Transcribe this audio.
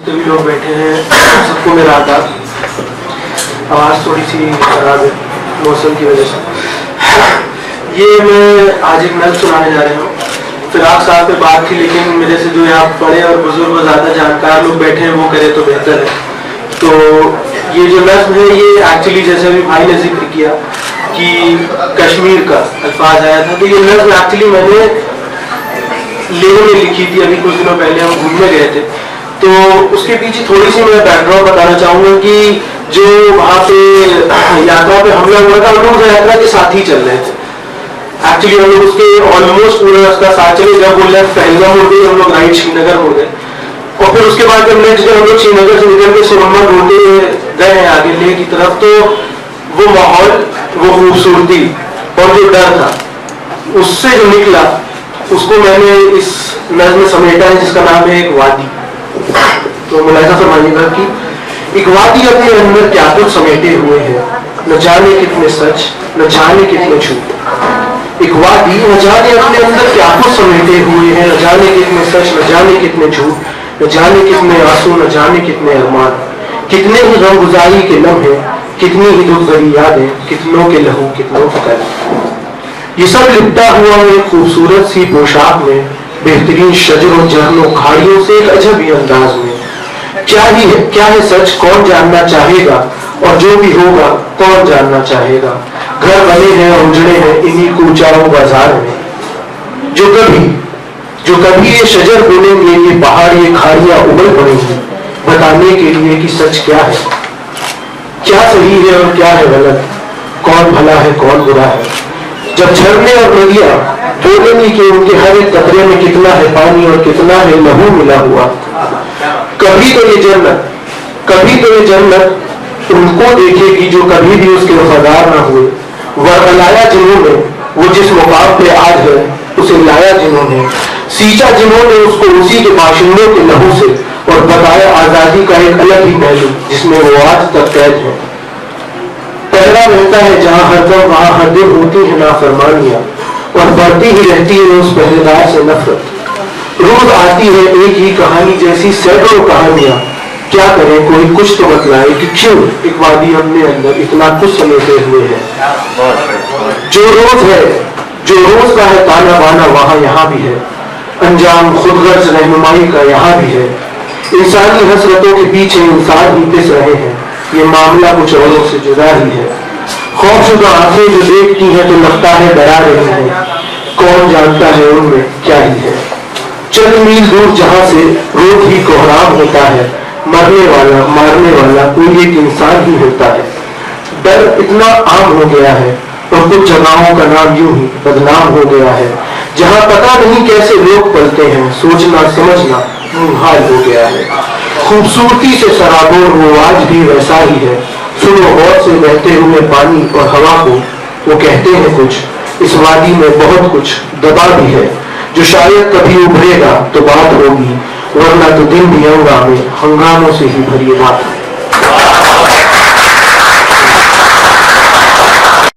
सभी लोग बैठे हैं, सबको मेरा आदाब। आवाज़ थोड़ी सी खराब है मौसम की वजह से। ये मैं आज एक नज़्म सुनाने जा रहा हूँ। फिराक साहब पे बात थी, लेकिन मेरे से जो यहाँ बड़े और बुजुर्ग ज़्यादा जानकार लोग बैठे हैं वो करें तो बेहतर है। तो ये जो नज़्म है ये एक्चुअली जैसे अभी भाई ने जिक्र किया कि कश्मीर का अल्फाज आया था, तो ये नज़्म एक्चुअली मैंने लेह में लिखी थी। अभी कुछ दिनों पहले हम घूमने गए थे, तो उसके पीछे थोड़ी सी मैं बैकग्राउंड बताना चाहूँगा कि जो वहाँ पे यात्रा पे हमला हुआ था, हम लोग यात्रा के साथ ही चल रहे थे। एक्चुअली हम लोग उसके ऑलमोस्ट पूरा उसका साथ चले। जब वो लेफ्ट पहलगाम मुड़ गए, हम लोग राइट श्रीनगर मुड़ गए, और फिर उसके बाद जब नेक्स्ट डे हम लोग श्रीनगर से निकल के सुरम्बन होते गए हैं आगे लेह की तरफ, तो वो माहौल, वो खूबसूरती और जो डर था उससे जो निकला उसको मैंने इस नज़्म में समेटा है, जिसका नाम है एक वादी। तो मुलाहिज़ा फरमाइएगा कि एक वादी अपने अंदर क्या कुछ समेटे हुए है, न जाने कितने सच, न जाने कितने झूठ। एक वादी न जाने अपने अंदर क्या कुछ समेटे हुए हैं, न जाने कितने सच, न जाने कितने झूठ, न जाने कितने आंसू, न जाने कितने अरमान। कितने ही गमगुजारी के लम्हे, कितनी ही दुख भरी यादें, कितनों के लहू, कितनों की कलम। ये सब लिपटा हुआ एक खूबसूरत सी पोशाक में, बेहतरीन शजरों, झरनों, खाड़ियों से एक अजब ही अंदाज में। क्या है सच, कौन जानना चाहेगा, और जो भी होगा कौन जानना चाहेगा। घर बने हैं, उजड़े हैं इन्हीं कूचाओं बाजार में। जो कभी ये शजर बोलेंगे, ये पहाड़, ये खाड़ियां उबल पड़ेंगी, बताने के लिए कि सच क्या है, क्या सही है और क्या है गलत, कौन भला है कौन बुरा है। जब झरने और नदियां बोलेंगी कि उनके हर एक कतरे में कितना है पानी और कितना है लहू मिला हुआ, कभी तो ये जन्नत उनको देखेगी जो कभी भी उसके वफादार ना हुए। वरगलाया जिन्होंने वो जिस मुकाम पे आज है, उसे लाया जिन्होंने, सींचा जिन्होंने उसको उसी के बाशिंदों के लहू से, और बताया आजादी का एक अलग ही पहलू जिसमें वो आज तक कैद है। पहला रहता है जहां हरदम, वहां हर दिन होती है नाफरमानियां, और बढ़ती ही रहती है उस पहरेदार से नफरत। रोज आती है एक ही कहानी जैसी सैकड़ों कहानियां, क्या करें कोई कुछ तो बतलाए कि क्यों एक वादी अपने अंदर इतना कुछ समेटे हुए है। जो रोज का है ताना बाना वहां यहाँ भी है, अंजाम खुदगर्ज रहनुमाई का यहाँ भी है। इंसानी हसरतों के पीछे इंसान ही पिस रहे हैं, ये मामला कुछ औरों से जुदा ही है। खौफशुदा आंखें जो देखती हैं तो लगता है डरा रही हैं, कौन जानता है उनमें क्या ही है। चंद मील दूर जहां से रोज ही कोहराम होता है, मरने वाला मारने वाला कोई एक इंसान ही होता है। डर इतना आम हो गया है और कुछ जगहों का नाम यूं ही बदनाम हो गया है, जहां पता नहीं कैसे लोग पलते हैं, सोचना समझना मुहाल हो गया है। खूबसूरती से सराबोर वो आज भी वैसा ही है, सुनो गौर से बहते हुए पानी और हवा को, वो कहते हैं कुछ इस वादी में बहुत कुछ दबा भी है, जो शायद कभी उभरेगा तो बात होगी, वरना तो दिन भी हंगामों से ही भरी बात है।